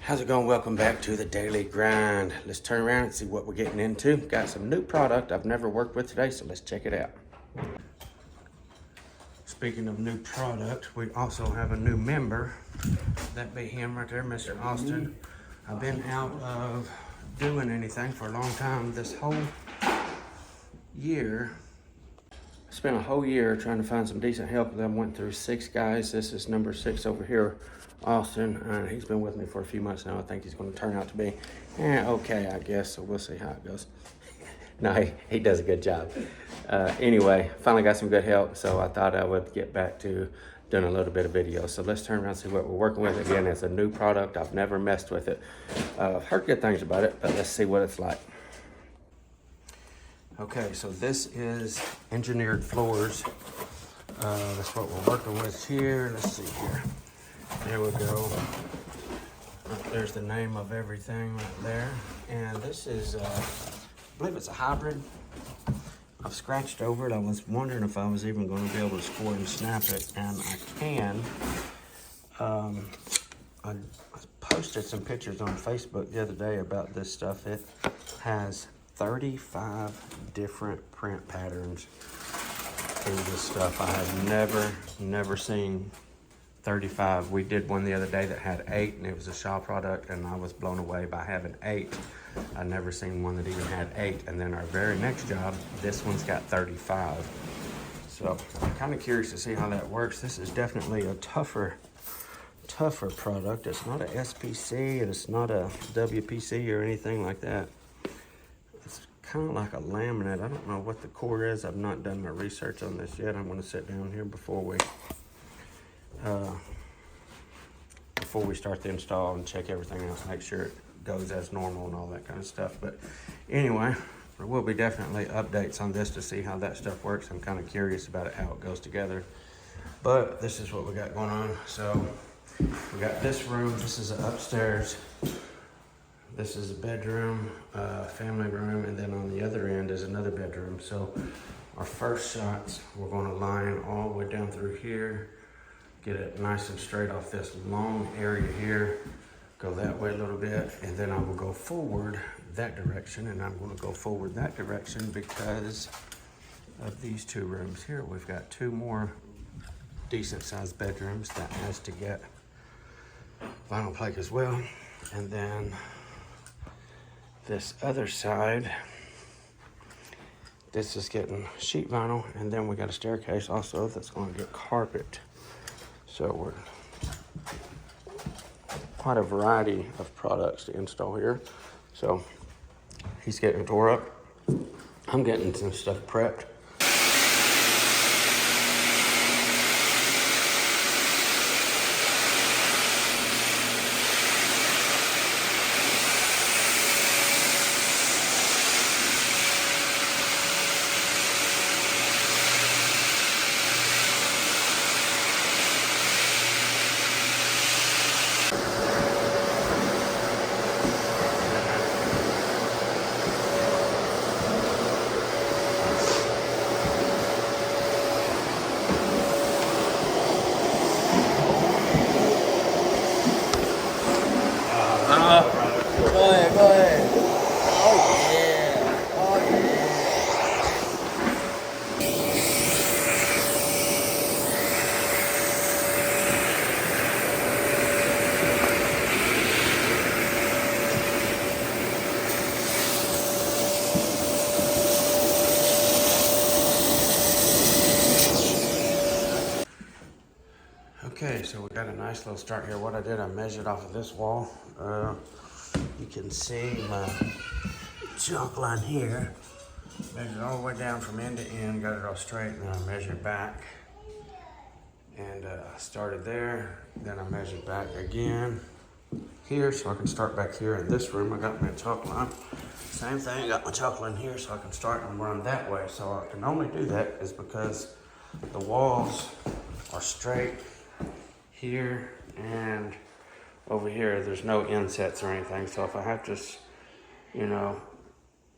How's it going? Welcome back to the Daily Grind. Let's turn around and see what we're getting into. Got some new product I've never worked with today, so let's check it out. Speaking of new product, we also have a new member. That be him right there, Mr. Austin. I've been out of doing anything for a long time. This whole year, I spent a whole year trying to find some decent help. I went through 6 guys. This is number 6 over here, Austin. He's been with me for a few months now. I think he's going to turn out to be okay, I guess. So we'll see how it goes. No, he does a good job. Anyway, finally got some good help. So I thought I would get back to doing a little bit of video. So let's turn around and see what we're working with. Again, it's a new product. I've never messed with it. I've heard good things about it, but let's see what it's like. Okay, so this is engineered floors. That's what we're working with here. Let's see here. There we go. There's the name of everything right there. And this is, I believe it's a hybrid. I've scratched over it. I was wondering if I was even going to be able to score and snap it, and I can. I posted some pictures on Facebook the other day about this stuff. It has 35 different print patterns in this stuff. I have never seen 35. We did one the other day that had 8, and it was a Shaw product, and I was blown away by having 8. I've never seen one that even had 8. And then our very next job, this one's got 35. So I'm kind of curious to see how that works. This is definitely a tougher product. It's not a SPC, and it's not a WPC or anything like that. It's kind of like a laminate. I don't know what the core is. I've not done my research on this yet. I'm going to sit down here before we start the install and check everything else, make sure it goes as normal and all that kind of stuff. But anyway, there will be definitely updates on this to see how that stuff works. I'm kind of curious about it, how it goes together. But this is what we got going on. So we got this room. This is upstairs. This is a bedroom, family room, and then on the other end is another bedroom. So our first shots, we're going to line all the way down through here, get it nice and straight off this long area here, go that way a little bit, and then I will go forward that direction, and I'm going to go forward that direction because of these 2 rooms here. We've got 2 more decent sized bedrooms that has to get vinyl plank as well. And then this other side, this is getting sheet vinyl, and then we got a staircase also that's going to get carpet. So we're quite a variety of products to install here. So he's getting tore up. I'm getting some stuff prepped. Go ahead. Oh yeah. Oh yeah. Okay, so we got a nice little start here. What I did, I measured off of this wall. You can see my chalk line here. Measured all the way down from end to end, got it all straight, and then I measured back. And started there, then I measured back again here, so I can start back here in this room. I got my chalk line. Same thing, I got my chalk line here, so I can start and run that way. So I can only do that is because the walls are straight here and over here. There's no insets or anything, so if I have to,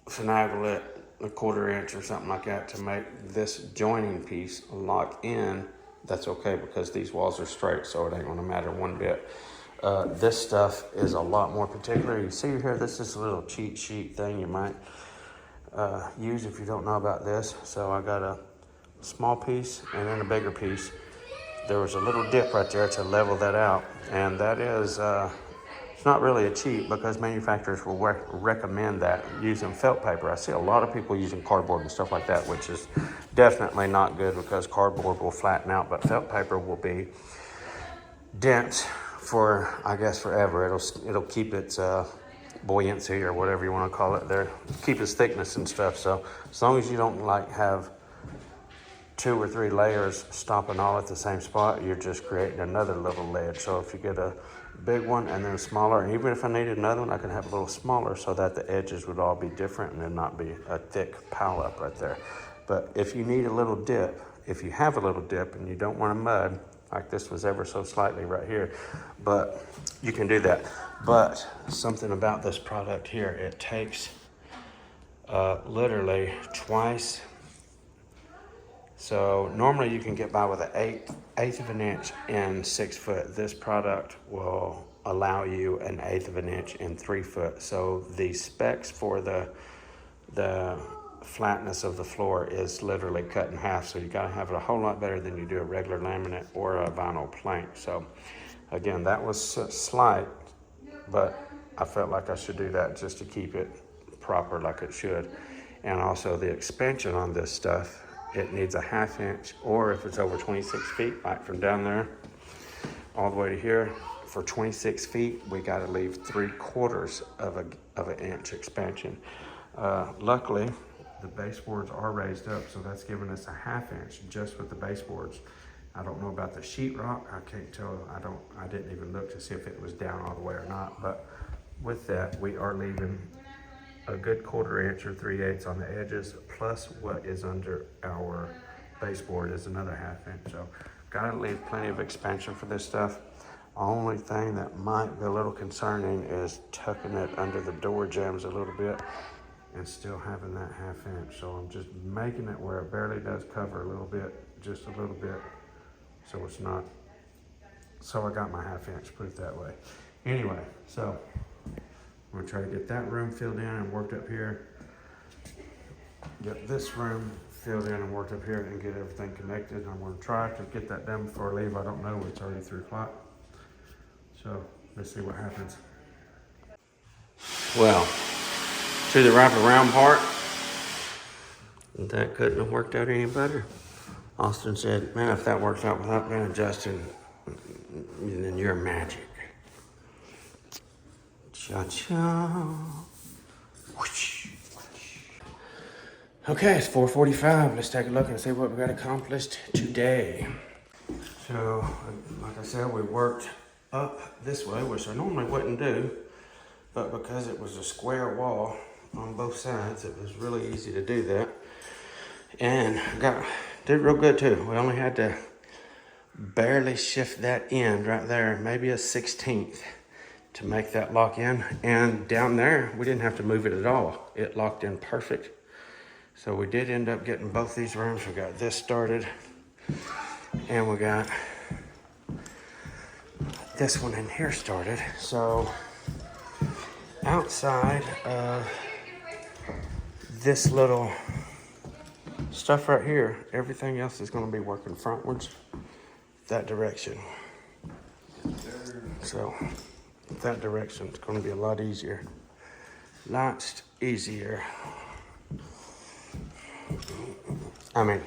finagle it a 1/4 inch or something like that to make this joining piece lock in, that's okay because these walls are straight, so it ain't gonna matter one bit. This stuff is a lot more particular. You see here, this is a little cheat sheet thing you might use if you don't know about this. So I got a small piece and then a bigger piece. There was a little dip right there to level that out, and that is it's not really a cheat because manufacturers will recommend that using felt paper. I see a lot of people using cardboard and stuff like that, which is definitely not good because cardboard will flatten out, but felt paper will be dense for, I guess, forever. It'll keep its buoyancy or whatever you want to call it there, keep its thickness and stuff. So as long as you don't like have 2 or 3 layers stopping all at the same spot, you're just creating another little ledge. So if you get a big one and then a smaller, and even if I needed another one, I can have a little smaller so that the edges would all be different and then not be a thick pile up right there. But if you need a little dip, if you have a little dip and you don't want to mud, like this was ever so slightly right here, but you can do that. But something about this product here, it takes literally twice. So normally you can get by with an eighth of an inch in 6 foot. This product will allow you an 1/8 of an inch in 3 foot. So the specs for the flatness of the floor is literally cut in half. So you gotta have it a whole lot better than you do a regular laminate or a vinyl plank. So again, that was slight, but I felt like I should do that just to keep it proper like it should. And also the expansion on this stuff, it needs a 1/2 inch, or if it's over 26 feet, like from down there all the way to here, for 26 feet, we got to leave 3/4 of an inch expansion. Luckily, the baseboards are raised up, so that's giving us a 1/2 inch just with the baseboards. I don't know about the sheetrock. I can't tell. I didn't even look to see if it was down all the way or not. But with that, we are leaving a good 1/4 inch or 3/8 on the edges, plus what is under our baseboard is another 1/2 inch. So gotta leave plenty of expansion for this stuff. Only thing that might be a little concerning is tucking it under the door jambs a little bit and still having that 1/2 inch. So I'm just making it where it barely does cover a little bit, just a little bit, so it's not, so I got my 1/2 inch, put it that way. Anyway, so I'm gonna try to get that room filled in and worked up here. Get this room filled in and worked up here and get everything connected. I'm gonna try to get that done before I leave. I don't know, it's already 3 o'clock. So let's see what happens. Well, to the wraparound part, that couldn't have worked out any better. Austin said, man, if that works out without being adjusted, then you're magic. Cha-cha. Okay, it's 4:45. Let's take a look and see what we got accomplished today. So, like I said, we worked up this way, which I normally wouldn't do, but because it was a square wall on both sides, it was really easy to do that. And did real good too. We only had to barely shift that end right there, maybe a 1/16th, to make that lock in. And down there, we didn't have to move it at all. It locked in perfect. So we did end up getting both these rooms. We got this started, and we got this one in here started. So outside of this little stuff right here, everything else is going to be working frontwards that direction. So that direction is going to be a lot easier. Lots easier. I mean,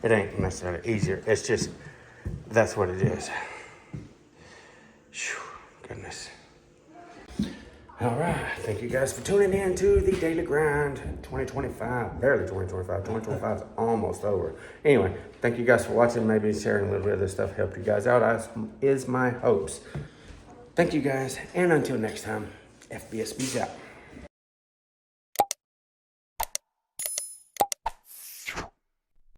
it ain't necessarily easier. It's just, that's what it is. Whew, goodness. All right. Thank you guys for tuning in to the Daily Grind 2025. Barely 2025. 2025 is almost over. Anyway, thank you guys for watching. Maybe sharing a little bit of this stuff helped you guys out, as is my hopes. Thank you guys. And until next time, FBSB's out.